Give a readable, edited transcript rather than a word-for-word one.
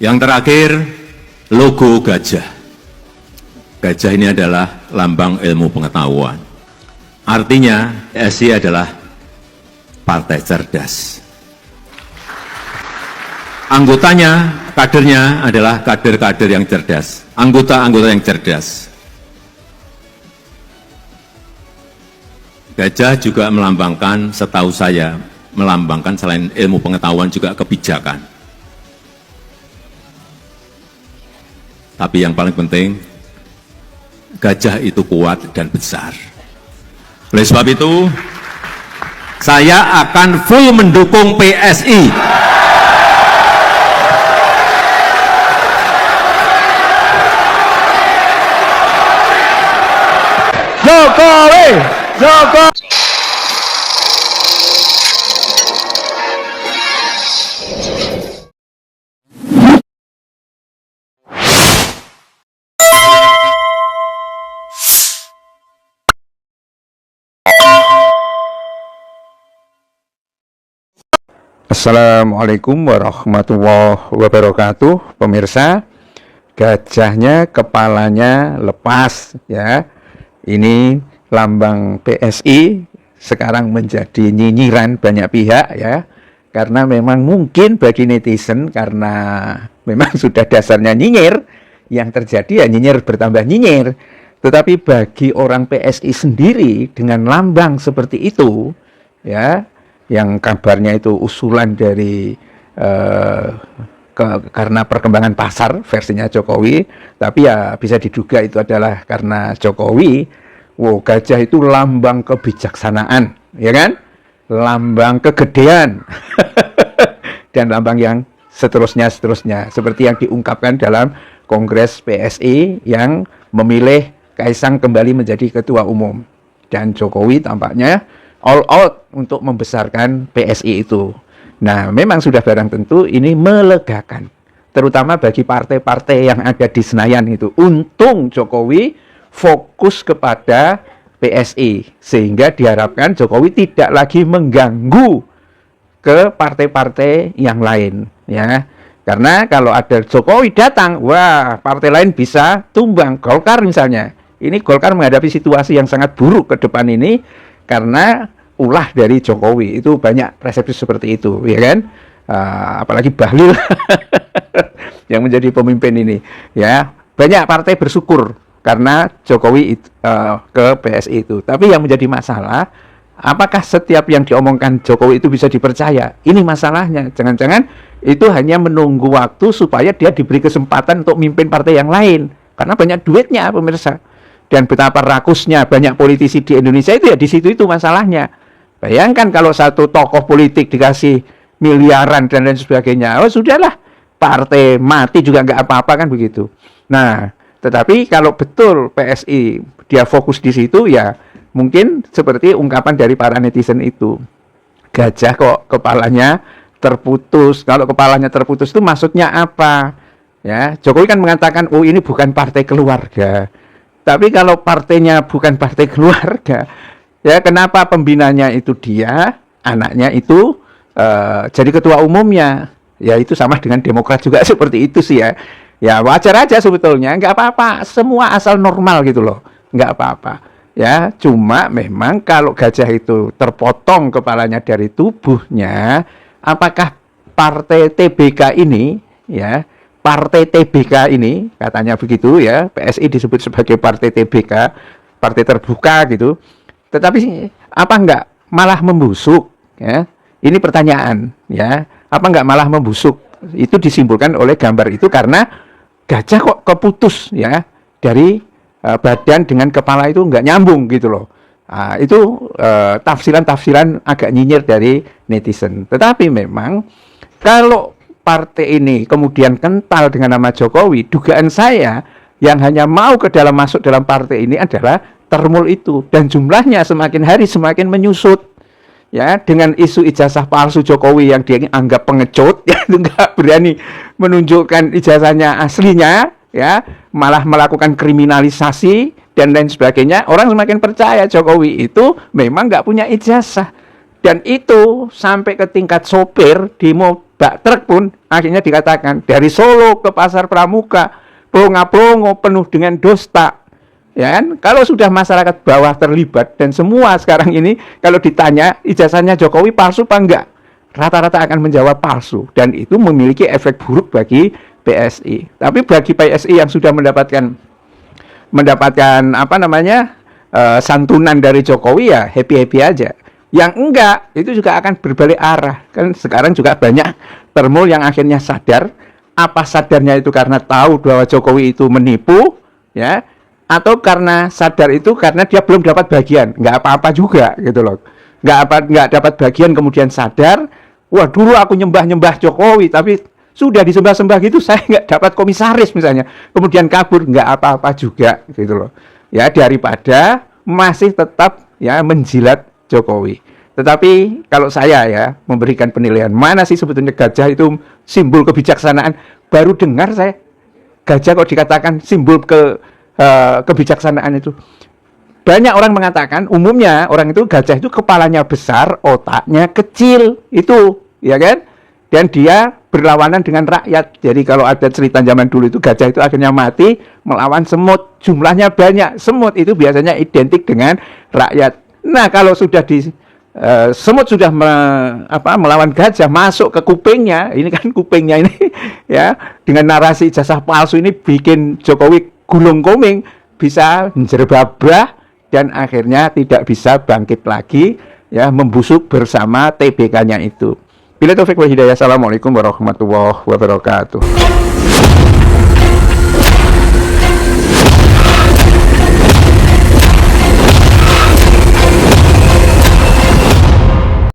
Yang terakhir, logo gajah. Gajah ini adalah lambang ilmu pengetahuan. Artinya, PSI adalah partai cerdas. Anggotanya, kadernya adalah kader-kader yang cerdas, anggota-anggota yang cerdas. Gajah juga melambangkan, setahu saya, melambangkan selain ilmu pengetahuan juga kebijakan. Tapi yang paling penting, gajah itu kuat dan besar. Oleh sebab itu, saya akan full mendukung PSI. Jokowi, Jokowi. Assalamualaikum warahmatullahi wabarakatuh. Pemirsa, gajahnya kepalanya lepas ya. Ini lambang PSI sekarang menjadi nyinyiran banyak pihak ya. Karena memang mungkin bagi netizen, karena memang sudah dasarnya nyinyir, yang terjadi ya nyinyir bertambah nyinyir. Tetapi bagi orang PSI sendiri dengan lambang seperti itu ya, yang kabarnya itu usulan dari karena perkembangan pasar versinya Jokowi, tapi ya bisa diduga itu adalah karena Jokowi. Wow, gajah itu lambang kebijaksanaan, ya kan? Lambang kegedean dan lambang yang seterusnya seperti yang diungkapkan dalam Kongres PSI yang memilih Kaisang kembali menjadi ketua umum, dan Jokowi tampaknya all out untuk membesarkan PSI itu. Nah, memang sudah barang tentu ini melegakan, terutama bagi partai-partai yang ada di Senayan itu. Untung Jokowi fokus kepada PSI, sehingga diharapkan Jokowi tidak lagi mengganggu ke partai-partai yang lain, ya. Karena kalau ada Jokowi datang, wah, partai lain bisa tumbang. Golkar misalnya, ini Golkar menghadapi situasi yang sangat buruk ke depan ini, karena ulah dari Jokowi itu banyak persepsi seperti itu, ya kan? Apalagi Bahlil yang menjadi pemimpin ini, ya. Banyak partai bersyukur karena Jokowi ke PSI itu. Tapi yang menjadi masalah, apakah setiap yang diomongkan Jokowi itu bisa dipercaya? Ini masalahnya. Jangan-jangan itu hanya menunggu waktu supaya dia diberi kesempatan untuk memimpin partai yang lain. Karena banyak duitnya, pemirsa. Dan betapa rakusnya banyak politisi di Indonesia itu ya di situ itu masalahnya. Bayangkan kalau satu tokoh politik dikasih miliaran dan lain sebagainya, oh sudahlah, partai mati juga nggak apa-apa kan begitu. Nah, tetapi kalau betul PSI dia fokus di situ, ya mungkin seperti ungkapan dari para netizen itu, gajah kok kepalanya terputus. Kalau kepalanya terputus itu maksudnya apa? Ya, Jokowi kan mengatakan, oh ini bukan partai keluarga. Tapi kalau partainya bukan partai keluarga, ya kenapa pembinanya itu dia, anaknya itu jadi ketua umumnya? Ya itu sama dengan Demokrat juga seperti itu sih ya. Ya wajar aja sebetulnya, nggak apa-apa, semua asal normal gitu loh, nggak apa-apa. Ya cuma memang kalau gajah itu terpotong kepalanya dari tubuhnya, apakah partai TBK ini, ya partai TBK ini katanya begitu ya, PSI disebut sebagai partai TBK, partai terbuka gitu. Tetapi apa enggak malah membusuk ya? Ini pertanyaan ya. Apa enggak malah membusuk? Itu disimpulkan oleh gambar itu karena gajah kok keputus ya dari badan dengan kepala itu enggak nyambung gitu loh. Itu tafsiran-tafsiran agak nyinyir dari netizen. Tetapi memang kalau partai ini kemudian kental dengan nama Jokowi, dugaan saya yang hanya mau masuk dalam partai ini adalah termul itu, dan jumlahnya semakin hari semakin menyusut ya, dengan isu ijazah palsu Jokowi yang dia anggap pengecut ya, nggak berani menunjukkan ijazahnya aslinya ya, malah melakukan kriminalisasi dan lain sebagainya. Orang semakin percaya Jokowi itu memang nggak punya ijazah, dan itu sampai ke tingkat sopir di bak truk pun akhirnya dikatakan dari Solo ke Pasar Pramuka, plonga-plongo penuh dengan dosta. Ya kan? Kalau sudah masyarakat bawah terlibat dan semua sekarang ini kalau ditanya ijazahnya Jokowi palsu apa enggak, rata-rata akan menjawab palsu dan itu memiliki efek buruk bagi PSI. Tapi bagi PSI yang sudah mendapatkan apa namanya santunan dari Jokowi ya happy-happy aja. Yang enggak itu juga akan berbalik arah. Kan sekarang juga banyak termul yang akhirnya sadar. Apa sadarnya itu karena tahu bahwa Jokowi itu menipu, ya, atau karena sadar itu karena dia belum dapat bagian, nggak apa-apa juga gitu loh. Nggak dapat bagian kemudian sadar, wah dulu aku nyembah Jokowi tapi sudah disembah-sembah gitu saya nggak dapat komisaris misalnya, kemudian kabur, nggak apa-apa juga gitu loh. Ya daripada masih tetap ya menjilat Jokowi. Tetapi kalau saya ya memberikan penilaian mana sih sebetulnya gajah itu simbol kebijaksanaan, baru dengar saya gajah kok dikatakan simbol kebijaksanaan itu. Banyak orang mengatakan umumnya orang itu gajah itu kepalanya besar, otaknya kecil itu, ya kan? Dan dia berlawanan dengan rakyat. Jadi kalau ada cerita zaman dulu itu gajah itu akhirnya mati melawan semut. Jumlahnya banyak. Semut itu biasanya identik dengan rakyat. Nah, kalau sudah semut sudah melawan gajah masuk ke kupingnya, ini kan kupingnya ini ya dengan narasi ijazah palsu ini bikin Jokowi gulung koming, bisa menjerbabah dan akhirnya tidak bisa bangkit lagi ya membusuk bersama TBK-nya itu. Bila taufik wal hidayah. Assalamualaikum warahmatullahi wabarakatuh.